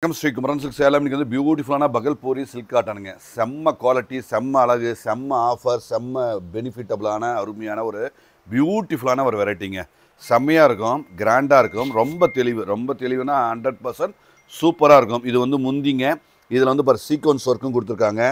Sri Kumaran silk Salem இன்னைக்கு வந்து பியூட்டிஃபுல்லான பகல்பூரி சில்க் காட்டனுங்க. செம்ம குவாலிட்டி, செம்ம அழகு, செம்ம ஆஃபர், செம்ம பெனிஃபிட்டபிளான அருமையான ஒரு பியூட்டிஃபுல்லான ஒரு வெரைட்டிங்க. செம்மையாக இருக்கும், கிராண்டாக இருக்கும், ரொம்ப தெளிவுனா 100% சூப்பராக இருக்கும். இது வந்து முந்திங்க, இதில் வந்து பாரு சீக்வன்ஸ் ஒர்க்கும் கொடுத்துருக்காங்க.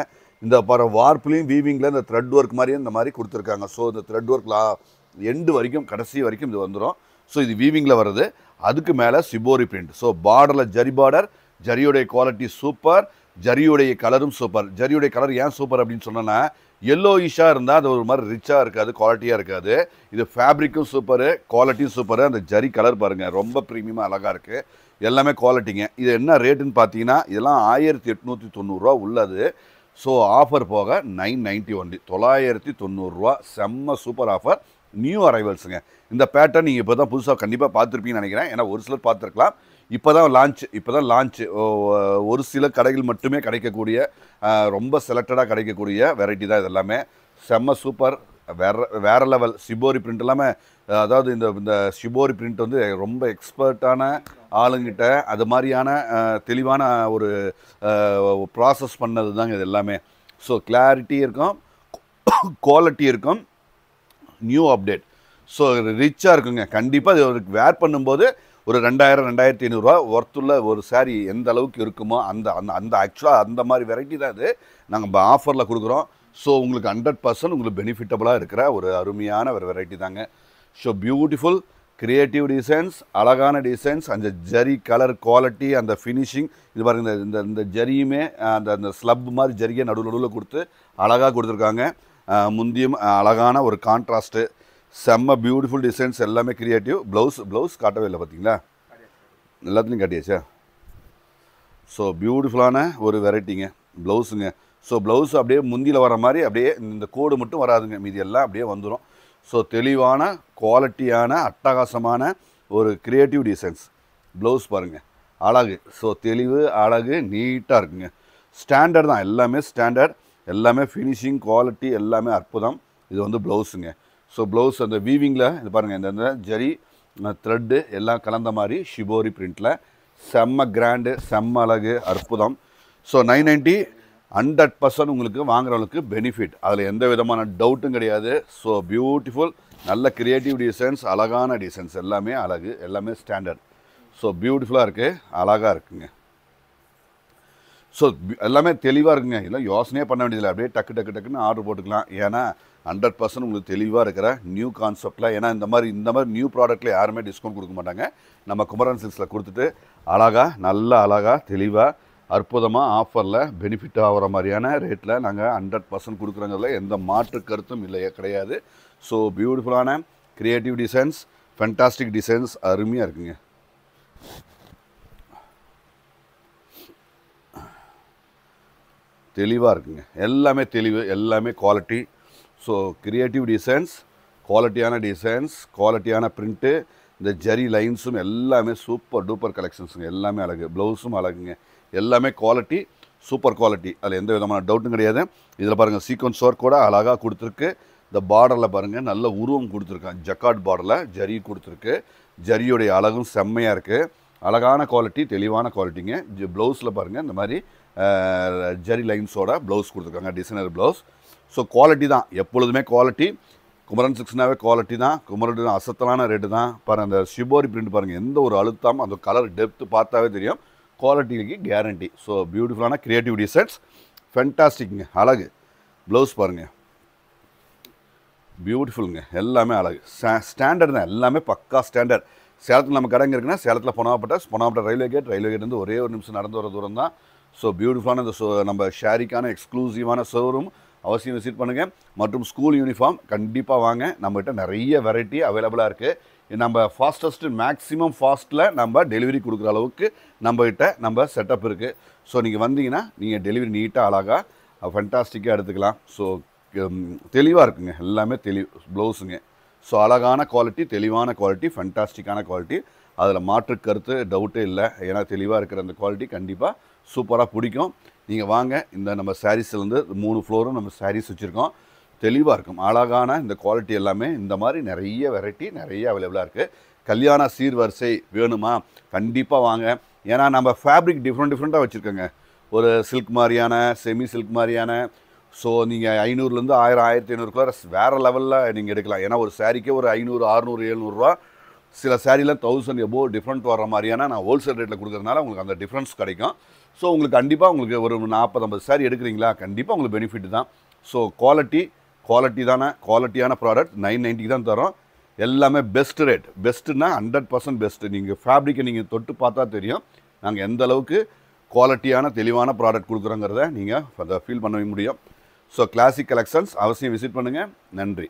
இந்த பாரு வார்ப்லையும் வீவிங்கில் இந்த த்ரெட் ஒர்க் மாதிரியும் இந்த மாதிரி கொடுத்துருக்காங்க. ஸோ இந்த த்ரெட் ஒர்க்கில் எண்டு வரைக்கும் கடைசி வரைக்கும் இது வந்துடும். ஸோ இது வீவிங்கில் வருது. அதுக்கு மேலே சிபோரி பிரிண்ட். ஸோ பார்டரில் ஜரி பார்டர், ஜரியுடைய குவாலிட்டி சூப்பர், ஜரியுடைய கலரும் சூப்பர். ஜரியுடைய கலர் ஏன் சூப்பர் அப்படின்னு சொன்னோன்னா, எல்லோயிஷாக இருந்தால் அது ஒரு மாதிரி ரிச்சாக இருக்காது, குவாலிட்டியாக இருக்காது. இது ஃபேப்ரிக்கும் சூப்பரு, குவாலிட்டியும் சூப்பரு. அந்த ஜரி கலர் பாருங்கள், ரொம்ப ப்ரீமியமாக அழகாக இருக்குது. எல்லாமே குவாலிட்டிங்க. இது என்ன ரேட்டுன்னு பார்த்தீங்கன்னா, இதெல்லாம் 1890 ரூபா உள்ளது. ஸோ ஆஃபர் போக 990 ஒன்லி, 990 ரூபா. செம்ம சூப்பர் ஆஃபர். நியூ அரைவல்ஸுங்க. இந்த பேட்டர்ன் நீங்கள் இப்போ தான் புதுசாக கண்டிப்பாக பார்த்துருப்பீங்கன்னு நினைக்கிறேன். ஏன்னா ஒரு சிலர் பார்த்துருக்கலாம். இப்போ தான் லான்ச். ஒரு சில கடைகள் மட்டுமே கிடைக்கக்கூடிய, ரொம்ப செலக்டடாக கிடைக்கக்கூடிய வெரைட்டி தான் இது எல்லாமே. செம்ம சூப்பர், வேற லெவல். ஷிபோரி பிரிண்ட் எல்லாமே, அதாவது இந்த ஷிபோரி பிரிண்ட் வந்து ரொம்ப எக்ஸ்பர்ட்டான ஆளுங்கிட்ட அது மாதிரியான தெளிவான ஒரு ப்ராசஸ் பண்ணது தாங்க இது எல்லாமே. ஸோ கிளாரிட்டி இருக்கும், குவாலிட்டி இருக்கும், நியூ அப்டேட். ஸோ ரிச்சாக இருக்குங்க. கண்டிப்பாக இது வேர் பண்ணும்போது ஒரு 2000-2500 ரூபா ஒர்த்துள்ள ஒரு சாரீ எந்த அளவுக்கு இருக்குமோ அந்த அந்த அந்த ஆக்சுவலாக அந்த மாதிரி வெரைட்டி தான் இது நாங்கள் ஆஃபரில் கொடுக்குறோம். ஸோ உங்களுக்கு 100% உங்களுக்கு பெனிஃபிட்டபுளாக இருக்கிற ஒரு அருமையான ஒரு வெரைட்டி தாங்க. ஸோ பியூட்டிஃபுல் கிரியேட்டிவ் டிசைன்ஸ், அழகான டிசைன்ஸ், அந்த ஜரி கலர் குவாலிட்டி, அந்த ஃபினிஷிங். இது பாருங்க, இந்த ஜரியுமே அந்த ஸ்லப் மாதிரி ஜரியை நடுவில் கொடுத்து அழகாக கொடுத்துருக்காங்க. முந்தியும் அழகான ஒரு கான்ட்ராஸ்ட்டு, செம்ம பியூட்டிஃபுல் டிசைன்ஸ், எல்லாமே கிரியேட்டிவ். ப்ளவுஸ் காட்டவே இல்லை பார்த்தீங்களா, எல்லாத்துலேயும் காட்டியாச்சா. ஸோ பியூட்டிஃபுல்லான ஒரு வெரைட்டிங்க ப்ளவுஸுங்க. ஸோ ப்ளவுஸ் அப்படியே முந்தியில் வர மாதிரி அப்படியே இந்த கோடு மட்டும் வராதுங்க, மீதி எல்லாம் அப்படியே வந்துடும். ஸோ தெளிவான குவாலிட்டியான அட்டகாசமான ஒரு கிரியேட்டிவ் டிசைன்ஸ். ப்ளவுஸ் பாருங்கள், அழகு. ஸோ தெளிவு, அழகு, நீட்டாக இருக்குங்க. ஸ்டாண்டர்ட் தான், எல்லாமே ஸ்டாண்டர்ட், எல்லாமே ஃபினிஷிங் குவாலிட்டி எல்லாமே அற்புதம். இது வந்து ப்ளவுஸுங்க. ஸோ ப்ளவுஸ் அந்த வீவிங்கில் இது பாருங்கள், இந்த ஜரி த்ரெட்டு எல்லாம் கலந்த மாதிரி ஷிபோரி பிரிண்டில் செம்ம கிராண்டு, செம்ம அழகு, அற்புதம். ஸோ 990 100% உங்களுக்கு வாங்குறவங்களுக்கு பெனிஃபிட், அதில் எந்த விதமான டவுட்டும் கிடையாது. ஸோ பியூட்டிஃபுல், நல்ல கிரியேட்டிவ் டிசைன்ஸ், அழகான டிசைன்ஸ், எல்லாமே அழகு, எல்லாமே ஸ்டாண்டர்ட். ஸோ பியூட்டிஃபுல்லாக இருக்குது, அழகாக இருக்குங்க. ஸோ எல்லாமே தெளிவாக இருக்குங்க. இதெல்லாம் யோசனையே பண்ண வேண்டியதில்லை, அப்படியே டக்குன்னு ஆர்டர் போட்டுக்கலாம். ஏன்னா 100% உங்களுக்கு தெளிவாக இருக்கிற நியூ கான்செப்டில். ஏன்னா இந்த மாதிரி நியூ ப்ராடக்ட்டில் யாருமே டிஸ்கவுண்ட் கொடுக்க மாட்டாங்க. நம்ம குமரன் சில்க்ஸில் கொடுத்துட்டு அழகாக தெளிவாக அற்புதமாக ஆஃபரில் பெனிஃபிட் ஆகிற மாதிரியான ரேட்டில் நாங்கள் 100% கொடுக்குறோங்கிறதுல எந்த மாற்று கருத்தும் இல்லையே கிடையாது. ஸோ பியூட்டிஃபுல்லான கிரியேட்டிவ் டிசைன்ஸ், ஃபென்டாஸ்டிக் டிசைன்ஸ், அருமையாக இருக்குங்க. தெளிவாக இருக்குங்க, எல்லாமே தெளிவு, எல்லாமே குவாலிட்டி. ஸோ கிரியேட்டிவ் டிசைன்ஸ், குவாலிட்டியான பிரிண்ட்டு, இந்த ஜரி லைன்ஸும் எல்லாமே சூப்பர் டூப்பர் கலெக்ஷன்ஸுங்க. எல்லாமே அழகு, ப்ளவுஸும் அழகுங்க, எல்லாமே குவாலிட்டி, சூப்பர் குவாலிட்டி, அதில் எந்த விதமான டவுட்டும் கிடையாது. இதில் பாருங்கள், சீக்வன்ஸ் ஒர்க் கூட அழகாக கொடுத்துருக்கு. இந்த பார்டரில் பாருங்கள், நல்ல உருவம் கொடுத்துருக்காங்க, ஜக்கார்ட் பார்டரில் ஜரி கொடுத்துருக்கு. ஜரியுடைய அழகும் செம்மையாக இருக்குது, அழகான குவாலிட்டி, தெளிவான குவாலிட்டிங்க. ப்ளவுஸில் பாருங்கள், இந்த மாதிரி ஜரி லைன்ஸோட ப்ளவுஸ் கொடுத்துருக்காங்க, டிசைனர் ப்ளவுஸ். ஸோ குவாலிட்டி தான், எப்பொழுதுமே குவாலிட்டி. குமரன் சில்க்ஸ்னாவே குவாலிட்டி தான். குமரன் அசத்தலான ரேட்டு தான். பாருங்கள், அந்த ஷிபோரி பிரிண்ட் பாருங்கள், எந்த ஒரு அழுத்தாமல் அந்த கலர் டெப்த்து பார்த்தாவே தெரியும், குவாலிட்டிக்கு கேரண்டி. ஸோ பியூட்டிஃபுல்லான கிரியேட்டிவ் டிசைன்ஸ், ஃபென்டாஸ்டிக்ங்க, அழகு. ப்ளவுஸ் பாருங்கள், பியூட்டிஃபுல்லுங்க, எல்லாமே அழகு, ஸ்டாண்டர்ட் தான், எல்லாமே பக்கா ஸ்டாண்டர்ட். சேலத்தில் நம்ம கடைங்க இருக்குன்னா, சேலத்தில் பொனாப்பட்ட ரயில்வே கேட் வந்து ஒரே ஒரு நிமிஷம் நடந்து வர தூரம் தான். ஸோ பியூட்டிஃபுல்லான இந்த நம்ம ஷேரிக்கான எக்ஸ்க்ளூசிவான ஷோரூம் அவசியம் விசிட் பண்ணுங்கள். மற்றும் ஸ்கூல் யூனிஃபார்ம் கண்டிப்பாக வாங்க, நம்மகிட்ட நிறைய வெரைட்டி அவைலபிளாக இருக்குது. நம்ம மேக்ஸிமம் ஃபாஸ்ட்டில் நம்ம டெலிவரி கொடுக்குற அளவுக்கு நம்ம செட்டப் இருக்குது. ஸோ நீங்கள் வந்தீங்கன்னா நீங்கள் டெலிவரி நீட்டாக அழகாக ஃபென்டாஸ்டிக்காக எடுத்துக்கலாம். ஸோ தெளிவாக இருக்குங்க, எல்லாமே ப்ளவுஸுங்க. ஸோ அழகான குவாலிட்டி, தெளிவான குவாலிட்டி, ஃபென்டாஸ்டிக்கான குவாலிட்டி, அதில் மாற்று கருத்து டவுட்டே இல்லை. ஏன்னா தெளிவாக இருக்கிற அந்த குவாலிட்டி கண்டிப்பாக சூப்பராக பிடிக்கும். நீங்கள் வாங்க, இந்த நம்ம சாரீஸ்லேருந்து 3 ஃப்ளோரும் நம்ம சாரீஸ் வச்சுருக்கோம், தெளிவாக இருக்கும், அழகான இந்த குவாலிட்டி எல்லாமே. இந்த மாதிரி நிறைய வெரைட்டி நிறைய அவைலபிளாக இருக்குது. கல்யாண சீர்வரிசை வேணுமா, கண்டிப்பாக வாங்க. ஏன்னா நம்ம ஃபேப்ரிக் டிஃப்ரெண்ட்டாக வச்சுருக்கோங்க. ஒரு சில்க் மாதிரியான, செமி சில்க் மாதிரியான. ஸோ நீங்கள் 500லேருந்து 1000, 1500க்குள்ள வேறு லெவலில் நீங்கள் எடுக்கலாம். ஏன்னா ஒரு சாரீக்கே ஒரு 500, 600, 700 சில சாரியில் 1000 எபோவ் டிஃப்ரெண்ட் வர மாதிரியான நான் ஹோல்சேல் ரேட்டில் கொடுக்குறதுனால உங்களுக்கு அந்த டிஃப்ரென்ஸ் கிடைக்கும். ஸோ உங்களுக்கு கண்டிப்பாக உங்களுக்கு ஒரு 40-50 சாரி எடுக்கிறீங்களா, கண்டிப்பாக உங்களுக்கு பெனிஃபிட் தான். ஸோ குவாலிட்டியான ப்ராடக்ட் 990 தான் தரோம். எல்லாமே பெஸ்ட் ரேட். பெஸ்ட்டுன்னா 100% பெஸ்ட்டு. நீங்கள் ஃபேப்ரிக்கை நீங்கள் தொட்டு பார்த்தா தெரியும் நாங்கள் எந்த அளவுக்கு குவாலிட்டியான தெளிவான ப்ராடக்ட் கொடுக்குறோங்கிறத நீங்கள் அதை ஃபீல் பண்ண முடியும். ஸோ கிளாசிக் கலெக்ஷன்ஸ் அவசியம் விசிட் பண்ணுங்கள். நன்றி.